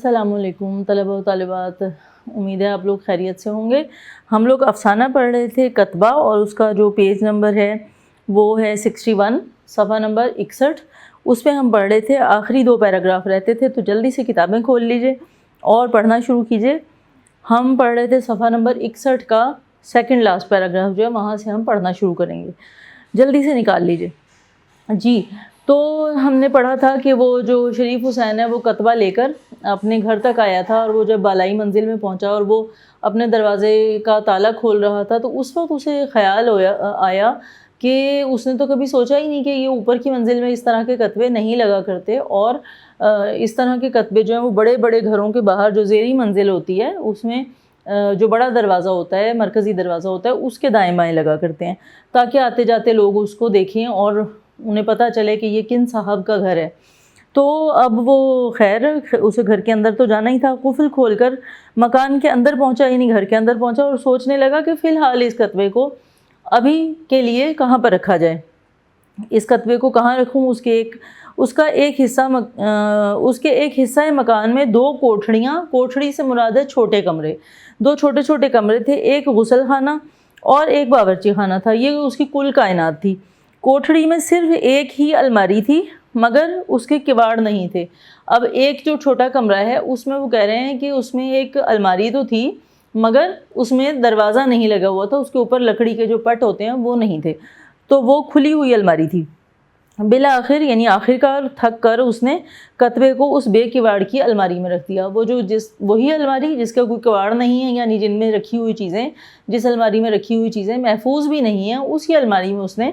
السلام علیکم طلبہ و طالبات، امید ہے آپ لوگ خیریت سے ہوں گے۔ ہم لوگ افسانہ پڑھ رہے تھے کتبہ، اور اس کا جو پیج نمبر ہے وہ ہے 61، صفحہ نمبر 61۔ اس پہ ہم پڑھ رہے تھے، آخری 2 پیراگراف رہتے تھے، تو جلدی سے کتابیں کھول لیجئے اور پڑھنا شروع کیجئے۔ ہم پڑھ رہے تھے صفحہ نمبر 61 کا سیکنڈ لاسٹ پیراگراف جو ہے، وہاں سے ہم پڑھنا شروع کریں گے، جلدی سے نکال لیجئے۔ جی، تو ہم نے پڑھا تھا کہ وہ جو شریف حسین ہے وہ کتبہ لے کر اپنے گھر تک آیا تھا، اور وہ جب بالائی منزل میں پہنچا اور وہ اپنے دروازے کا تالا کھول رہا تھا، تو اس وقت اسے خیال آیا کہ اس نے تو کبھی سوچا ہی نہیں کہ یہ اوپر کی منزل میں اس طرح کے کتبے نہیں لگا کرتے، اور اس طرح کے کتبے جو ہیں وہ بڑے بڑے گھروں کے باہر جو زیریں منزل ہوتی ہے اس میں جو بڑا دروازہ ہوتا ہے، مرکزی دروازہ ہوتا ہے، اس کے دائیں بائیں لگا کرتے ہیں، تاکہ آتے جاتے لوگ اس کو دیکھیں اور انہیں پتہ چلے کہ یہ کن صاحب کا گھر ہے۔ تو اب وہ خیر اسے گھر کے اندر تو جانا ہی تھا، قفل کھول کر مکان کے اندر پہنچا، یعنی گھر کے اندر پہنچا، اور سوچنے لگا کہ فی الحال اس کتبے کو ابھی کے لیے کہاں پر رکھا جائے، اس کتبے کو کہاں رکھوں۔ اس کے ایک حصہ مکان میں 2 کوٹھڑیاں، کوٹھڑی سے مراد ہے چھوٹے کمرے، 2 چھوٹے چھوٹے کمرے تھے، ایک غسل خانہ اور ایک باورچی خانہ تھا، یہ اس کی کل کائنات تھی۔ کوٹھڑی میں صرف ایک ہی الماری تھی، مگر اس کے کواڑ نہیں تھے۔ اب ایک جو چھوٹا کمرہ ہے اس میں وہ کہہ رہے ہیں کہ اس میں ایک الماری تو تھی، مگر اس میں دروازہ نہیں لگا ہوا تھا، اس کے اوپر لکڑی کے جو پٹ ہوتے ہیں وہ نہیں تھے، تو وہ کھلی ہوئی الماری تھی۔ بالآخر یعنی آخرکار تھک کر اس نے کتبے کو اس بے کواڑ کی الماری میں رکھ دیا۔ وہی الماری جس کا کوئی کواڑ نہیں ہے، یعنی جن میں رکھی ہوئی چیزیں، جس الماری میں رکھی ہوئی چیزیں محفوظ بھی نہیں ہیں، اسی الماری میں اس نے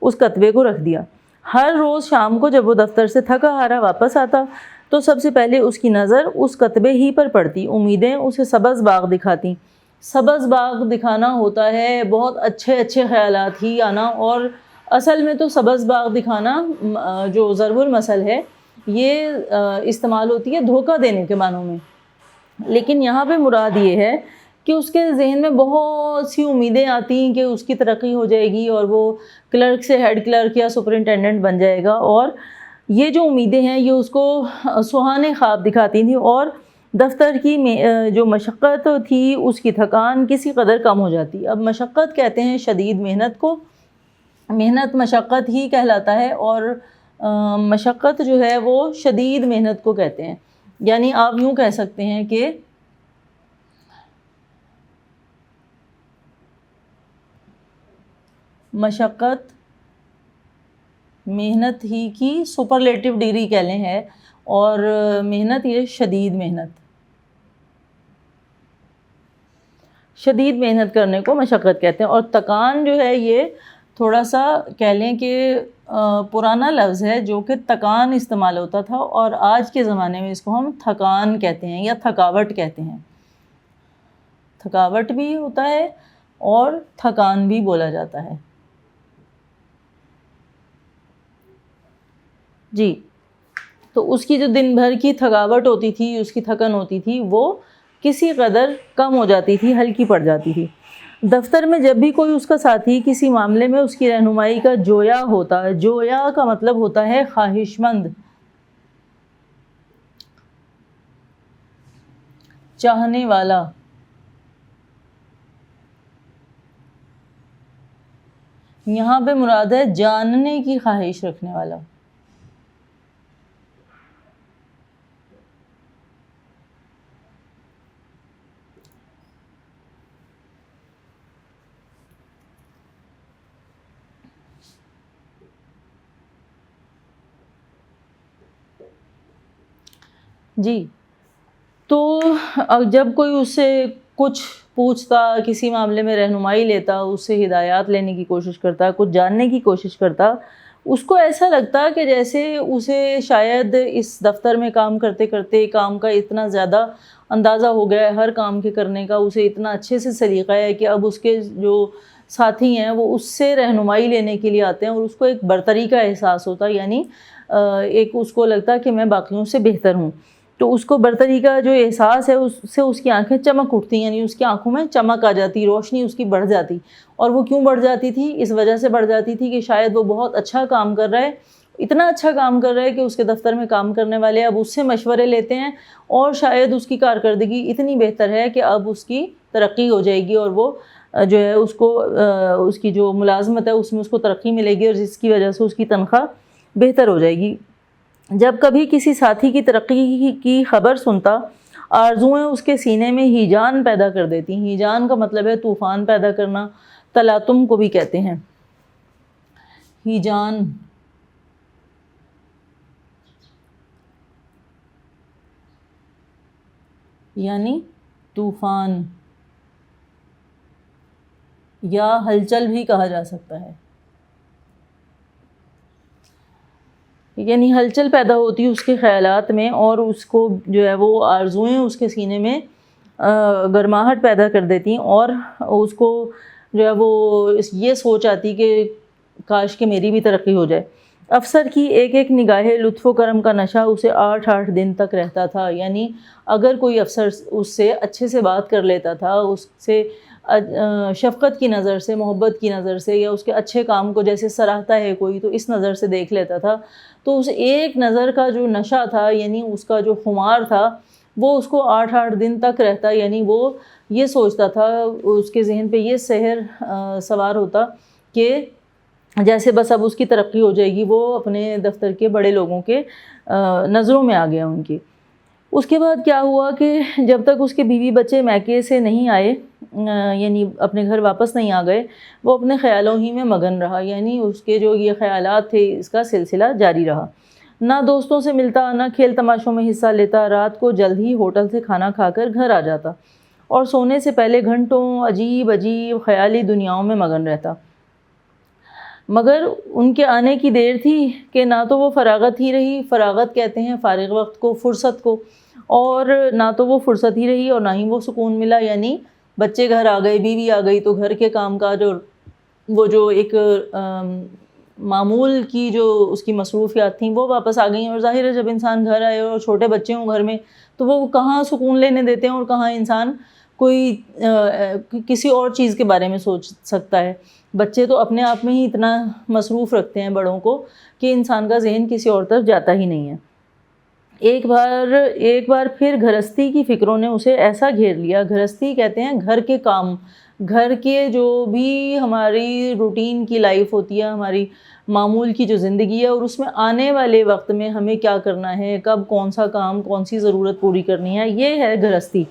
اس کتبے کو رکھ دیا۔ ہر روز شام کو جب وہ دفتر سے تھکا ہارا واپس آتا تو سب سے پہلے اس کی نظر اس کتبے ہی پر پڑتی، امیدیں اسے سبز باغ دکھاتی۔ سبز باغ دکھانا ہوتا ہے بہت اچھے اچھے خیالات ہی آنا، اور اصل میں تو سبز باغ دکھانا جو ضرب المثل ہے یہ استعمال ہوتی ہے دھوکہ دینے کے معنوں میں، لیکن یہاں پہ مراد یہ ہے کہ اس کے ذہن میں بہت سی امیدیں آتی ہیں کہ اس کی ترقی ہو جائے گی اور وہ کلرک سے ہیڈ کلرک یا سپرنٹینڈنٹ بن جائے گا، اور یہ جو امیدیں ہیں یہ اس کو سہانے خواب دکھاتی تھیں، اور دفتر کی جو مشقت تھی اس کی تھکان کسی قدر کم ہو جاتی۔ اب مشقت کہتے ہیں شدید محنت کو، محنت مشقت ہی کہلاتا ہے، اور مشقت جو ہے وہ شدید محنت کو کہتے ہیں، یعنی آپ یوں کہہ سکتے ہیں کہ مشقت محنت ہی کی سپرلیٹو ڈگری کہہ لیں ہے، اور محنت یہ شدید محنت، شدید محنت کرنے کو مشقت کہتے ہیں۔ اور تکان جو ہے یہ تھوڑا سا کہہ لیں کہ پرانا لفظ ہے جو کہ تکان استعمال ہوتا تھا، اور آج کے زمانے میں اس کو ہم تھکان کہتے ہیں یا تھکاوٹ کہتے ہیں۔ تھکاوٹ بھی ہوتا ہے اور تھکان بھی بولا جاتا ہے۔ جی، تو اس کی جو دن بھر کی تھکاوٹ ہوتی تھی، اس کی تھکن ہوتی تھی، وہ کسی قدر کم ہو جاتی تھی، ہلکی پڑ جاتی تھی۔ دفتر میں جب بھی کوئی اس کا ساتھی کسی معاملے میں اس کی رہنمائی کا جویا ہوتا، جویا کا مطلب ہوتا ہے خواہش مند، چاہنے والا، یہاں پہ مراد ہے جاننے کی خواہش رکھنے والا۔ جی، تو جب کوئی اس سے کچھ پوچھتا، کسی معاملے میں رہنمائی لیتا، اس سے ہدایات لینے کی کوشش کرتا، کچھ جاننے کی کوشش کرتا، اس کو ایسا لگتا کہ جیسے اسے شاید اس دفتر میں کام کرتے کرتے کام کا اتنا زیادہ اندازہ ہو گیا ہے، ہر کام کے کرنے کا اسے اتنا اچھے سے سلیقہ ہے کہ اب اس کے جو ساتھی ہیں وہ اس سے رہنمائی لینے کے لیے آتے ہیں، اور اس کو ایک برتری کا احساس ہوتا، یعنی ایک اس کو لگتا کہ میں باقیوں سے بہتر ہوں، تو اس کو برتری کا جو احساس ہے اس سے اس کی آنکھیں چمک اٹھتی، یعنی اس کی آنکھوں میں چمک آ جاتی، روشنی اس کی بڑھ جاتی۔ اور وہ کیوں بڑھ جاتی تھی؟ اس وجہ سے بڑھ جاتی تھی کہ شاید وہ بہت اچھا کام کر رہا ہے اتنا اچھا کام کر رہا ہے کہ اس کے دفتر میں کام کرنے والے اب اس سے مشورے لیتے ہیں، اور شاید اس کی کارکردگی اتنی بہتر ہے کہ اب اس کی ترقی ہو جائے گی، اور وہ جو ہے اس کو اس کی جو ملازمت ہے اس میں اس کو ترقی ملے گی، اور جس کی وجہ سے اس کی تنخواہ بہتر ہو جائے گی۔ جب کبھی کسی ساتھی کی ترقی کی خبر سنتا، آرزوئیں اس کے سینے میں ہیجان پیدا کر دیتی۔ ہیجان کا مطلب ہے طوفان پیدا کرنا، تلاطم کو بھی کہتے ہیں۔ ہیجان یعنی طوفان یا ہلچل بھی کہا جا سکتا ہے، یعنی ہلچل پیدا ہوتی ہے اس کے خیالات میں، اور اس کو جو ہے وہ آرزوئیں اس کے سینے میں گرماہٹ پیدا کر دیتی ہیں، اور اس کو جو ہے وہ یہ سوچ آتی کہ کاش کہ میری بھی ترقی ہو جائے۔ افسر کی ایک ایک نگاہ لطف و کرم کا نشہ اسے 8 دن تک رہتا تھا، یعنی اگر کوئی افسر اس سے اچھے سے بات کر لیتا تھا، اس سے شفقت کی نظر سے، محبت کی نظر سے، یا اس کے اچھے کام کو جیسے سراہتا ہے کوئی تو اس نظر سے دیکھ لیتا تھا، تو اس ایک نظر کا جو نشہ تھا، یعنی اس کا جو خمار تھا، وہ اس کو 8 دن تک رہتا، یعنی وہ یہ سوچتا تھا، اس کے ذہن پہ یہ سحر سوار ہوتا کہ جیسے بس اب اس کی ترقی ہو جائے گی، وہ اپنے دفتر کے بڑے لوگوں کے نظروں میں آ گیا ان کی۔ اس کے بعد کیا ہوا کہ جب تک اس کے بیوی بچے میکے سے نہیں آئے، یعنی اپنے گھر واپس نہیں آ گئے، وہ اپنے خیالوں ہی میں مگن رہا، یعنی اس کے جو یہ خیالات تھے اس کا سلسلہ جاری رہا۔ نہ دوستوں سے ملتا، نہ کھیل تماشوں میں حصہ لیتا، رات کو جلد ہی ہوٹل سے کھانا کھا کر گھر آ جاتا، اور سونے سے پہلے گھنٹوں عجیب عجیب خیالی دنیاؤں میں مگن رہتا۔ مگر ان کے آنے کی دیر تھی کہ نہ تو وہ فراغت ہی رہی، فراغت کہتے ہیں فارغ وقت کو، فرصت کو، اور نہ تو وہ فرصت ہی رہی اور نہ ہی وہ سکون ملا، یعنی بچے گھر آ گئے، بیوی آ گئی، تو گھر کے کام کاج اور وہ جو ایک معمول کی جو اس کی مصروفیات تھیں وہ واپس آ گئیں، اور ظاہر ہے جب انسان گھر آئے اور چھوٹے بچے ہوں گھر میں تو وہ کہاں سکون لینے دیتے ہیں، اور کہاں انسان کوئی کسی اور چیز کے بارے میں سوچ سکتا ہے۔ بچے تو اپنے آپ میں ہی اتنا مصروف رکھتے ہیں بڑوں کو کہ انسان کا ذہن کسی اور طرف جاتا ہی نہیں ہے۔ ایک بار پھر گھرستی کی فکروں نے اسے ایسا گھیر لیا۔ گھرستی کہتے ہیں گھر کے کام، گھر کے جو بھی ہماری روٹین کی لائف ہوتی ہے، ہماری معمول کی جو زندگی ہے، اور اس میں آنے والے وقت میں ہمیں کیا کرنا ہے، کب کون سا کام، کون سی ضرورت پوری کرنی ہے، یہ ہے گھرستی۔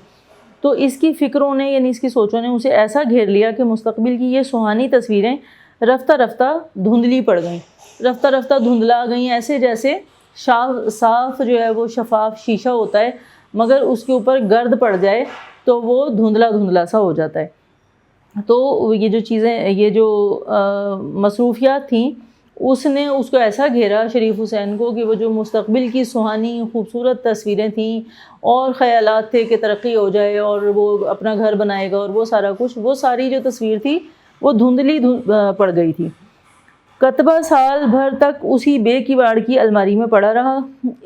تو اس کی فکروں نے، یعنی اس کی سوچوں نے اسے ایسا گھیر لیا کہ مستقبل کی یہ سہانی تصویریں رفتہ رفتہ دھندلی پڑ گئیں، رفتہ رفتہ دھندلا گئیں، ایسے جیسے صاف جو ہے وہ شفاف شیشہ ہوتا ہے، مگر اس کے اوپر گرد پڑ جائے تو وہ دھندلا دھندلا سا ہو جاتا ہے۔ تو یہ جو چیزیں، یہ جو مصروفیات تھیں، اس نے اس کو ایسا گھیرا شریف حسین کو کہ وہ جو مستقبل کی سہانی خوبصورت تصویریں تھیں اور خیالات تھے کہ ترقی ہو جائے اور وہ اپنا گھر بنائے گا اور وہ سارا کچھ، وہ ساری جو تصویر تھی وہ دھندلی پڑ گئی تھی۔ کتبہ سال بھر تک اسی بے کیواڑ کی الماری میں پڑا رہا۔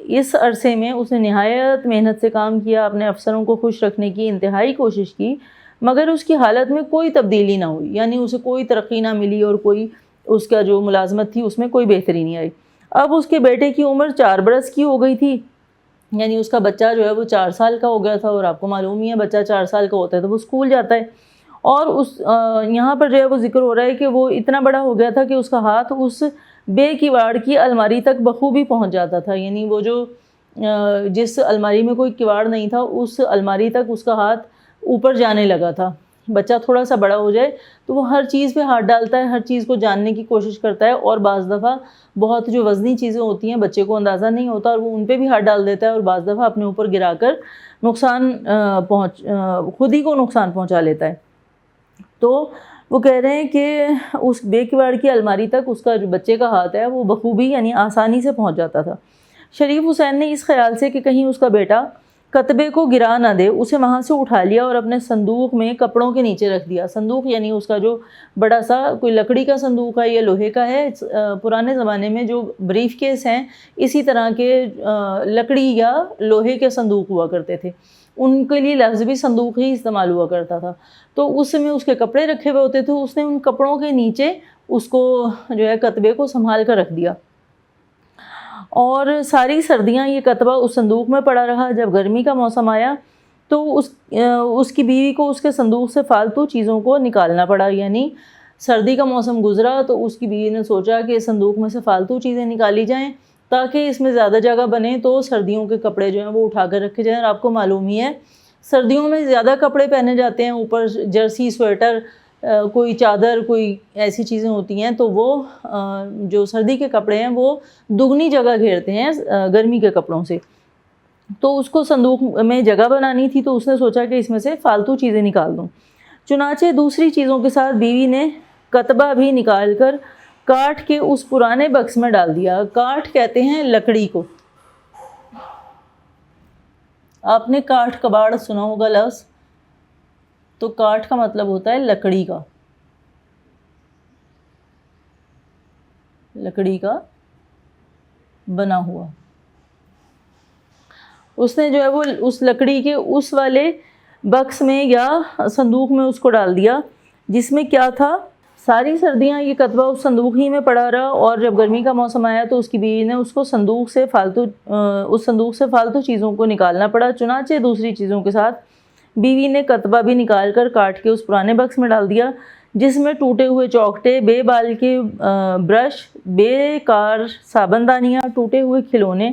اس عرصے میں اس نے نہایت محنت سے کام کیا، اپنے افسروں کو خوش رکھنے کی انتہائی کوشش کی، مگر اس کی حالت میں کوئی تبدیلی نہ ہوئی، یعنی اسے کوئی ترقی نہ ملی اور کوئی اس کا جو ملازمت تھی اس میں کوئی بہتری نہیں آئی۔ اب اس کے بیٹے کی عمر 4 برس کی ہو گئی تھی، یعنی اس کا بچہ جو ہے وہ 4 سال کا ہو گیا تھا، اور آپ کو معلوم ہی ہے بچہ 4 سال کا ہوتا ہے تو وہ اسکول جاتا ہے، اور یہاں پر جو ہے وہ ذکر ہو رہا ہے کہ وہ اتنا بڑا ہو گیا تھا کہ اس کا ہاتھ اس بے کیواڑ کی الماری تک بخوبی پہنچ جاتا تھا، یعنی وہ جو جس الماری میں کوئی کیواڑ نہیں تھا اس الماری تک اس کا ہاتھ اوپر جانے لگا تھا۔ بچہ تھوڑا سا بڑا ہو جائے تو وہ ہر چیز پہ ہاتھ ڈالتا ہے، ہر چیز کو جاننے کی کوشش کرتا ہے، اور بعض دفعہ بہت جو وزنی چیزیں ہوتی ہیں بچے کو اندازہ نہیں ہوتا اور وہ ان پہ بھی ہاتھ ڈال دیتا ہے، اور بعض دفعہ اپنے اوپر گرا کر خود ہی کو نقصان پہنچا لیتا ہے۔ تو وہ کہہ رہے ہیں کہ اس بے کیواڑ کی الماری تک اس کا جو بچے کا ہاتھ ہے وہ بخوبی یعنی آسانی سے پہنچ جاتا تھا۔ شریف حسین نے اس خیال سے کہ کہیں اس کا بیٹا کتبے کو گرا نہ دے، اسے وہاں سے اٹھا لیا اور اپنے صندوق میں کپڑوں کے نیچے رکھ دیا۔ صندوق یعنی اس کا جو بڑا سا کوئی لکڑی کا صندوق ہے یا لوہے کا ہے، پرانے زمانے میں جو بریف کیس ہیں اسی طرح کے لکڑی یا لوہے کے صندوق ہوا کرتے تھے، ان کے لیے لفظ بھی صندوق ہی استعمال ہوا کرتا تھا۔ تو اس میں اس کے کپڑے رکھے ہوئے ہوتے تھے، اس نے ان کپڑوں کے نیچے اس کو جو ہے کتبے کو سنبھال کر رکھ دیا۔ اور ساری سردیاں یہ کتبہ اس صندوق میں پڑا رہا. جب گرمی کا موسم آیا تو اس کی بیوی کو اس کے صندوق سے فالتو چیزوں کو نکالنا پڑا. یعنی سردی کا موسم گزرا تو اس کی بیوی نے سوچا کہ صندوق میں سے فالتو چیزیں نکالی جائیں تاکہ اس میں زیادہ جگہ بنے تو سردیوں کے کپڑے جو ہیں وہ اٹھا کر رکھے جائیں. اور آپ کو معلوم ہی ہے سردیوں میں زیادہ کپڑے پہنے جاتے ہیں, اوپر جرسی, سویٹر, کوئی چادر, کوئی ایسی چیزیں ہوتی ہیں, تو وہ جو سردی کے کپڑے ہیں وہ دگنی جگہ گھیرتے ہیں گرمی کے کپڑوں سے. تو اس کو صندوق میں جگہ بنانی تھی تو اس نے سوچا کہ اس میں سے فالتو چیزیں نکال دوں. چنانچہ دوسری چیزوں کے ساتھ بیوی نے کتبہ بھی نکال کر کاٹھ کے اس پرانے بکس میں ڈال دیا. کاٹھ کہتے ہیں لکڑی کو. آپ نے کاٹھ کباڑ سنا ہوگا لفظ, تو کاٹھ کا مطلب ہوتا ہے لکڑی کا, لکڑی کا بنا ہوا. اس نے جو ہے وہ اس لکڑی کے اس والے بکس میں یا صندوق میں اس کو ڈال دیا جس میں کیا تھا, ساری سردیاں یہ کتبہ اس صندوق ہی میں پڑا رہا. اور جب گرمی کا موسم آیا تو اس کی بیوی نے اس صندوق سے فالتو چیزوں کو نکالنا پڑا. چنانچہ دوسری چیزوں کے ساتھ بیوی نے کتبہ بھی نکال کر کاٹ کے اس پرانے بکس میں ڈال دیا جس میں ٹوٹے ہوئے چوکٹے, بے بال کے برش, بے کار صابن دانیاں, ٹوٹے ہوئے کھلونے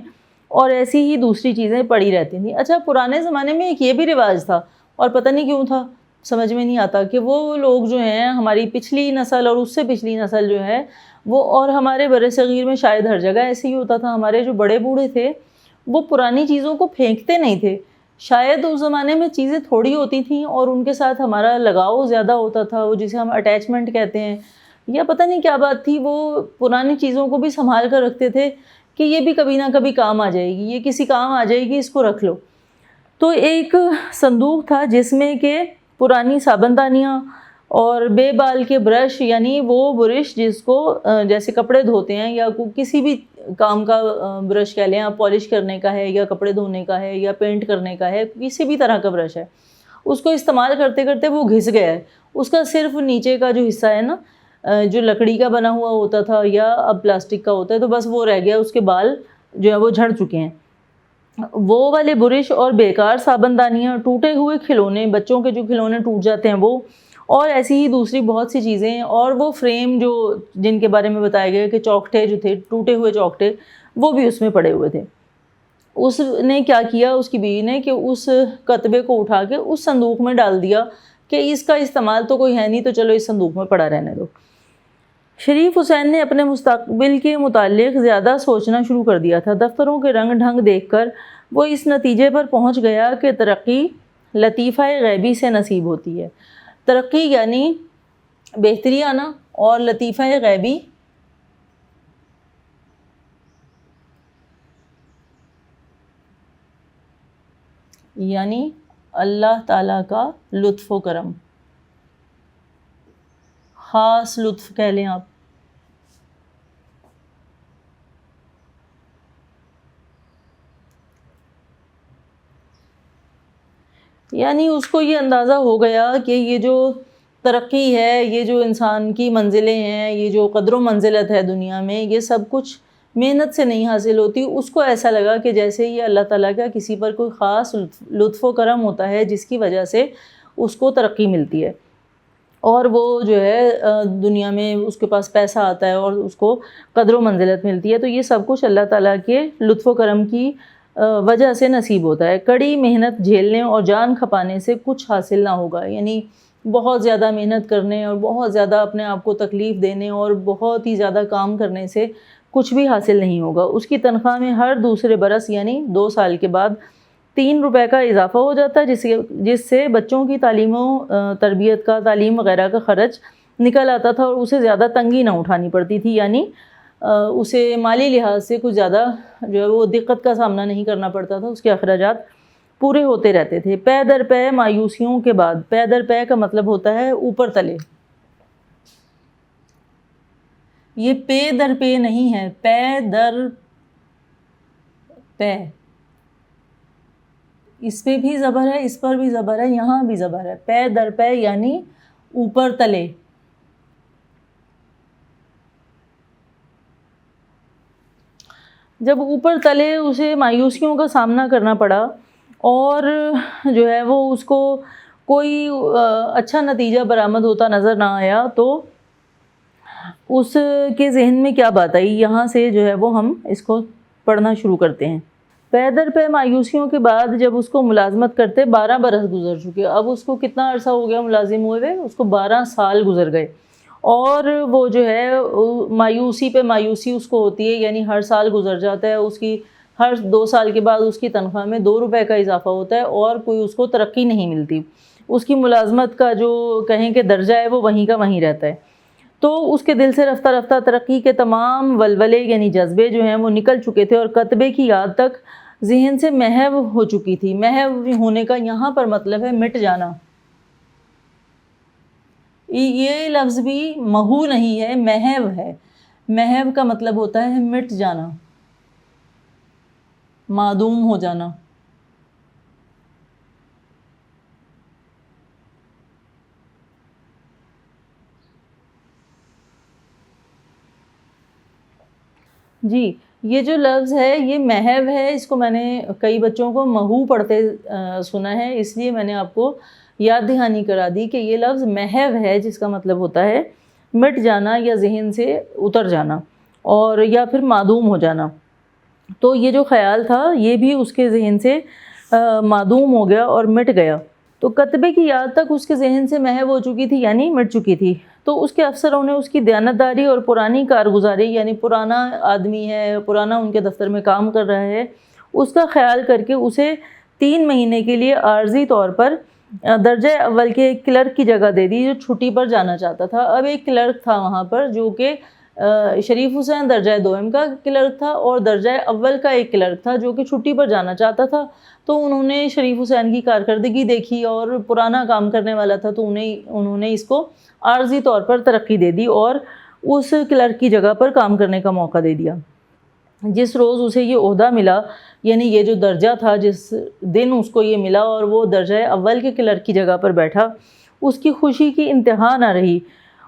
اور ایسی ہی دوسری چیزیں پڑی رہتی تھیں. اچھا, پرانے زمانے میں ایک یہ بھی رواج تھا, اور پتہ نہیں کیوں تھا, سمجھ میں نہیں آتا, کہ وہ لوگ جو ہیں ہماری پچھلی نسل اور اس سے پچھلی نسل جو ہے وہ, اور ہمارے بر صغیر میں شاید ہر جگہ ایسے ہی ہوتا تھا, ہمارے جو بڑے بوڑھے تھے وہ پرانی چیزوں کو پھینکتے نہیں تھے. شاید اس زمانے میں چیزیں تھوڑی ہوتی تھیں اور ان کے ساتھ ہمارا لگاؤ زیادہ ہوتا تھا, وہ جسے ہم اٹیچمنٹ کہتے ہیں, یا پتہ نہیں کیا بات تھی, وہ پرانی چیزوں کو بھی سنبھال کر رکھتے تھے کہ یہ بھی کبھی نہ کبھی کام آ جائے گی, یہ کسی کام آ جائے گی, اس کو رکھ لو. تو ایک صندوق تھا جس میں کہ پرانی صابن دانیاں اور بے بال کے برش, یعنی وہ برش جس کو جیسے کپڑے دھوتے ہیں یا کسی بھی کام کا برش کہہ لیں آپ, پالش کرنے کا ہے یا کپڑے دھونے کا ہے یا پینٹ کرنے کا ہے, کسی بھی طرح کا برش ہے, اس کو استعمال کرتے کرتے وہ گھس گیا ہے. اس کا صرف نیچے کا جو حصہ ہے نا, جو لکڑی کا بنا ہوا ہوتا تھا یا اب پلاسٹک کا ہوتا ہے, تو بس وہ رہ گیا, اس کے بال جو ہے وہ جھڑ چکے ہیں. وہ والے برش اور بیکار صابن دانیاں, ٹوٹے ہوئے کھلونے, بچوں کے جو کھلونے ٹوٹ جاتے ہیں وہ, اور ایسی ہی دوسری بہت سی چیزیں, اور وہ فریم جو جن کے بارے میں بتایا گیا کہ چوکٹے جو تھے, ٹوٹے ہوئے چوکٹے, وہ بھی اس میں پڑے ہوئے تھے. اس نے کیا کیا, اس کی بیوی نے, کہ اس کتبے کو اٹھا کے اس صندوق میں ڈال دیا کہ اس کا استعمال تو کوئی ہے نہیں, تو چلو اس صندوق میں پڑا رہنے دو. شریف حسین نے اپنے مستقبل کے متعلق زیادہ سوچنا شروع کر دیا تھا. دفتروں کے رنگ ڈھنگ دیکھ کر وہ اس نتیجے پر پہنچ گیا کہ ترقی لطیفہ غیبی سے نصیب ہوتی ہے. ترقی یعنی بہتری آنا, اور لطیفہ غیبی یعنی اللہ تعالیٰ کا لطف و کرم, خاص لطف کہہ لیں آپ. یعنی اس کو یہ اندازہ ہو گیا کہ یہ جو ترقی ہے, یہ جو انسان کی منزلیں ہیں, یہ جو قدر و منزلت ہے دنیا میں, یہ سب کچھ محنت سے نہیں حاصل ہوتی. اس کو ایسا لگا کہ جیسے یہ اللہ تعالیٰ کا کسی پر کوئی خاص لطف و کرم ہوتا ہے جس کی وجہ سے اس کو ترقی ملتی ہے, اور وہ جو ہے دنیا میں اس کے پاس پیسہ آتا ہے اور اس کو قدر و منزلت ملتی ہے. تو یہ سب کچھ اللہ تعالیٰ کے لطف و کرم کی وجہ سے نصیب ہوتا ہے. کڑی محنت جھیلنے اور جان کھپانے سے کچھ حاصل نہ ہوگا, یعنی بہت زیادہ محنت کرنے اور بہت زیادہ اپنے آپ کو تکلیف دینے اور بہت ہی زیادہ کام کرنے سے کچھ بھی حاصل نہیں ہوگا. اس کی تنخواہ میں ہر دوسرے برس یعنی 2 سال کے بعد 3 روپے کا اضافہ ہو جاتا ہے, جس سے بچوں کی تعلیم و تربیت کا, تعلیم وغیرہ کا خرچ نکل آتا تھا, اور اسے زیادہ تنگی نہ اٹھانی پڑتی تھی. یعنی اسے مالی لحاظ سے کچھ زیادہ جو ہے وہ دقت کا سامنا نہیں کرنا پڑتا تھا, اس کے اخراجات پورے ہوتے رہتے تھے. پے در پے مایوسیوں کے بعد, پے در پے کا مطلب ہوتا ہے اوپر تلے, یہ پے در پے نہیں ہے, پے در پے, اس پہ بھی زبر ہے, اس پر بھی زبر ہے, یہاں بھی زبر ہے. پے در پے یعنی اوپر تلے. جب اوپر تلے اسے مایوسیوں کا سامنا کرنا پڑا اور جو ہے وہ اس کو کوئی اچھا نتیجہ برآمد ہوتا نظر نہ آیا، تو اس کے ذہن میں کیا بات آئی، یہاں سے جو ہے وہ ہم اس کو پڑھنا شروع کرتے ہیں۔ پے در پے مایوسیوں کے بعد جب اس کو ملازمت کرتے 12 برس گزر چکے، اب اس کو کتنا عرصہ ہو گیا ملازم ہوئے، اس کو 12 سال گزر گئے، اور وہ جو ہے مایوسی پہ مایوسی اس کو ہوتی ہے، یعنی ہر سال گزر جاتا ہے، اس کی ہر 2 سال کے بعد اس کی تنخواہ میں 2 روپے کا اضافہ ہوتا ہے اور کوئی اس کو ترقی نہیں ملتی، اس کی ملازمت کا جو کہیں کہ درجہ ہے وہ وہیں کا وہیں رہتا ہے۔ تو اس کے دل سے رفتہ رفتہ ترقی کے تمام ولولے یعنی جذبے جو ہیں وہ نکل چکے تھے اور کتبے کی یاد تک ذہن سے محو ہو چکی تھی۔ محو ہونے کا یہاں پر مطلب ہے مٹ جانا، یہ لفظ بھی محو نہیں ہے، محو ہے۔ محو کا مطلب ہوتا ہے مٹ جانا، معدوم ہو جانا۔ جی، یہ جو لفظ ہے یہ محو ہے، اس کو میں نے کئی بچوں کو محو پڑھتے سنا ہے، اس لیے میں نے آپ کو یاد دہانی کرا دی کہ یہ لفظ محو ہے، جس کا مطلب ہوتا ہے مٹ جانا یا ذہن سے اتر جانا اور یا پھر معدوم ہو جانا۔ تو یہ جو خیال تھا یہ بھی اس کے ذہن سے معدوم ہو گیا اور مٹ گیا۔ تو کتبے کی یاد تک اس کے ذہن سے محو ہو چکی تھی یعنی مٹ چکی تھی۔ تو اس کے افسروں نے اس کی دیانتداری اور پرانی کارگزاری، یعنی پرانا آدمی ہے، پرانا ان کے دفتر میں کام کر رہا ہے، اس کا خیال کر کے اسے 3 مہینے کے لیے عارضی طور پر درجہ اول کے ایک کلرک کی جگہ دے دی جو چھٹی پر جانا چاہتا تھا۔ اب ایک کلرک تھا وہاں پر جو کہ شریف حسین درجہ دوم کا کلرک تھا اور درجہ اول کا ایک کلرک تھا جو کہ چھٹی پر جانا چاہتا تھا۔ تو انہوں نے شریف حسین کی کارکردگی دیکھی اور پرانا کام کرنے والا تھا، تو انہوں نے اس کو عارضی طور پر ترقی دے دی اور اس کلرک کی جگہ پر کام کرنے کا موقع دے دیا۔ جس روز اسے یہ عہدہ ملا، یعنی یہ جو درجہ تھا جس دن اس کو یہ ملا اور وہ درجہ اول کے کلرک کی جگہ پر بیٹھا، اس کی خوشی کی انتہا نہ رہی۔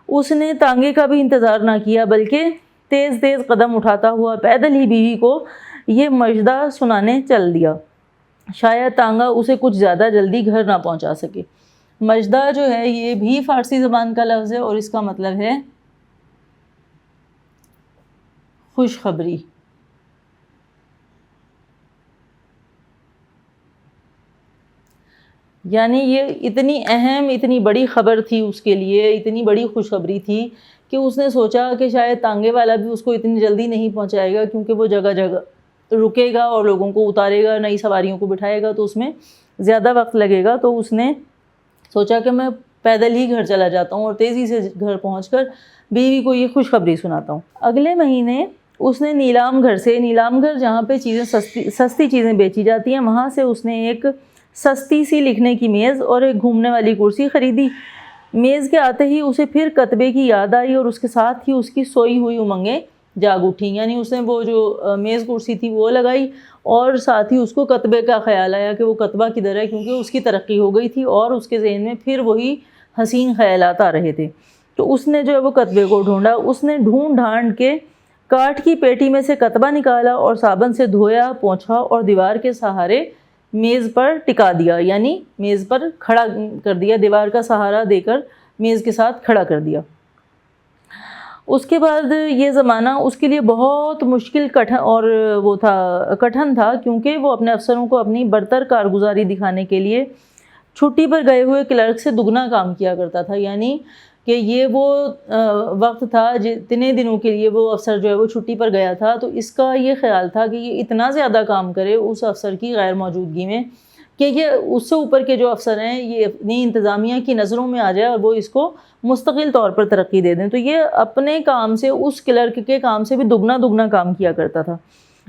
اس نے تانگے کا بھی انتظار نہ کیا بلکہ تیز تیز قدم اٹھاتا ہوا پیدل ہی بیوی کو یہ مژدہ سنانے چل دیا۔ شاید تانگا اسے کچھ زیادہ جلدی گھر نہ پہنچا سکے۔ مژدہ جو ہے یہ بھی فارسی زبان کا لفظ ہے اور اس کا مطلب ہے خوشخبری۔ یعنی یہ اتنی اہم، اتنی بڑی خبر تھی اس کے لیے، اتنی بڑی خوشخبری تھی کہ اس نے سوچا کہ شاید تانگے والا بھی اس کو اتنی جلدی نہیں پہنچائے گا، کیونکہ وہ جگہ جگہ رکے گا اور لوگوں کو اتارے گا، نئی سواریوں کو بٹھائے گا، تو اس میں زیادہ وقت لگے گا۔ تو اس نے سوچا کہ میں پیدل ہی گھر چلا جاتا ہوں اور تیزی سے گھر پہنچ کر بیوی کو یہ خوشخبری سناتا ہوں۔ اگلے مہینے اس نے نیلام گھر جہاں پہ سستی چیزیں بیچی جاتی ہیں، وہاں سے اس نے ایک سستی سی لکھنے کی میز اور ایک گھومنے والی کرسی خریدی۔ میز کے آتے ہی اسے پھر کتبے کی یاد آئی اور اس کے ساتھ ہی اس کی سوئی ہوئی امنگیں جاگ اٹھیں، یعنی اس نے وہ جو میز کرسی تھی وہ لگائی اور ساتھ ہی اس کو کتبے کا خیال آیا کہ وہ کتبہ کدھر ہے، کیونکہ اس کی ترقی ہو گئی تھی اور اس کے ذہن میں پھر وہی حسین خیالات آ رہے تھے۔ تو اس نے جو ہے وہ کتبے کو ڈھونڈا، اس نے ڈھونڈ ڈھانڈ کے کاٹھ کی پیٹی میں سے کتبہ نکالا اور صابن سے دھویا، پوچھا اور دیوار کے سہارے میز پر ٹکا دیا، یعنی میز پر کھڑا کر دیا، دیوار کا سہارا دے کر میز کے ساتھ کھڑا کر دیا۔ اس کے بعد یہ زمانہ اس کے لیے بہت مشکل کٹھن تھا، کیونکہ وہ اپنے افسروں کو اپنی برتر کارگزاری دکھانے کے لیے چھٹی پر گئے ہوئے کلرک سے دگنا کام کیا کرتا تھا، یعنی کہ یہ وہ وقت تھا جتنے دنوں کے لیے وہ افسر جو ہے وہ چھٹی پر گیا تھا، تو اس کا یہ خیال تھا کہ یہ اتنا زیادہ کام کرے اس افسر کی غیر موجودگی میں کہ یہ اس سے اوپر کے جو افسر ہیں یہ اپنی انتظامیہ کی نظروں میں آ جائے اور وہ اس کو مستقل طور پر ترقی دے دیں۔ تو یہ اپنے کام سے، اس کلرک کے کام سے بھی دگنا کام کیا کرتا تھا۔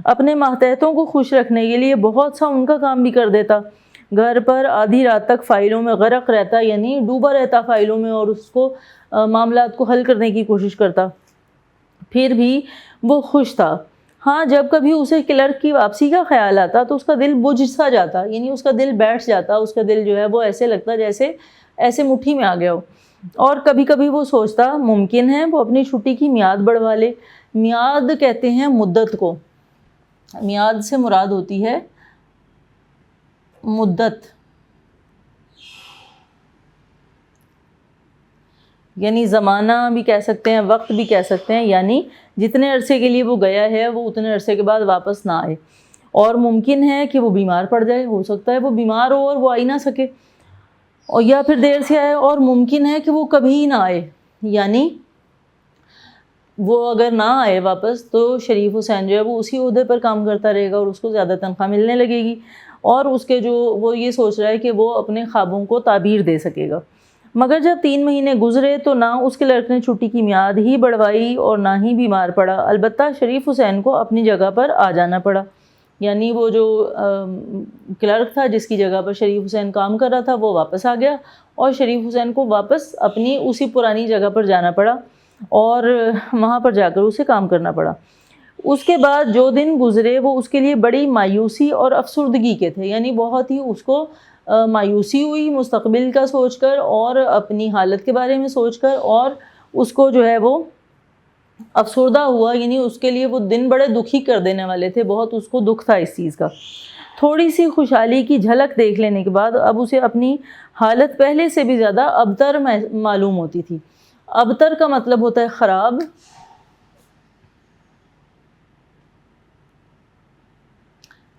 اپنے ماتحتوں کو خوش رکھنے کے لیے بہت سا ان کا کام بھی کر دیتا۔ گھر پر آدھی رات تک فائلوں میں غرق رہتا، یعنی ڈوبا رہتا فائلوں میں اور اس کو معاملات کو حل کرنے کی کوشش کرتا، پھر بھی وہ خوش تھا۔ ہاں، جب کبھی اسے کلرک کی واپسی کا خیال آتا تو اس کا دل بجھ سا جاتا، یعنی اس کا دل بیٹھ جاتا، اس کا دل جو ہے وہ ایسے لگتا جیسے ایسے مٹھی میں آ گیا ہو۔ اور کبھی کبھی وہ سوچتا ممکن ہے وہ اپنی چھٹی کی میعاد بڑھوا لے۔ میعاد کہتے ہیں مدت کو، میعاد سے مراد ہوتی ہے مدت، یعنی زمانہ بھی کہہ سکتے ہیں، وقت بھی کہہ سکتے ہیں، یعنی جتنے عرصے کے لیے وہ گیا ہے وہ اتنے عرصے کے بعد واپس نہ آئے. اور ممکن ہے کہ وہ بیمار پڑ جائے، ہو سکتا ہے وہ بیمار ہو اور وہ آ ہی نہ سکے، اور یا پھر دیر سے آئے، اور ممکن ہے کہ وہ کبھی نہ آئے. یعنی وہ اگر نہ آئے واپس تو شریف حسین جو ہے وہ اسی عہدے پر کام کرتا رہے گا اور اس کو زیادہ تنخواہ ملنے لگے گی، اور اس کے جو وہ یہ سوچ رہا ہے کہ وہ اپنے خوابوں کو تعبیر دے سکے گا. مگر جب 3 مہینے گزرے تو نہ اس کلرک نے چھٹی کی میعاد ہی بڑھوائی اور نہ ہی بیمار پڑا. البتہ شریف حسین کو اپنی جگہ پر آ جانا پڑا. یعنی وہ جو کلرک تھا جس کی جگہ پر شریف حسین کام کر رہا تھا وہ واپس آ گیا، اور شریف حسین کو واپس اپنی اسی پرانی جگہ پر جانا پڑا اور وہاں پر جا کر اسے کام کرنا پڑا. اس کے بعد جو دن گزرے وہ اس کے لیے بڑی مایوسی اور افسردگی کے تھے. یعنی بہت ہی اس کو مایوسی ہوئی مستقبل کا سوچ کر اور اپنی حالت کے بارے میں سوچ کر، اور اس کو جو ہے وہ افسردہ ہوا. یعنی اس کے لیے وہ دن بڑے دکھی کر دینے والے تھے، بہت اس کو دکھ تھا اس چیز کا. تھوڑی سی خوشحالی کی جھلک دیکھ لینے کے بعد اب اسے اپنی حالت پہلے سے بھی زیادہ ابتر معلوم ہوتی تھی. ابتر کا مطلب ہوتا ہے خراب،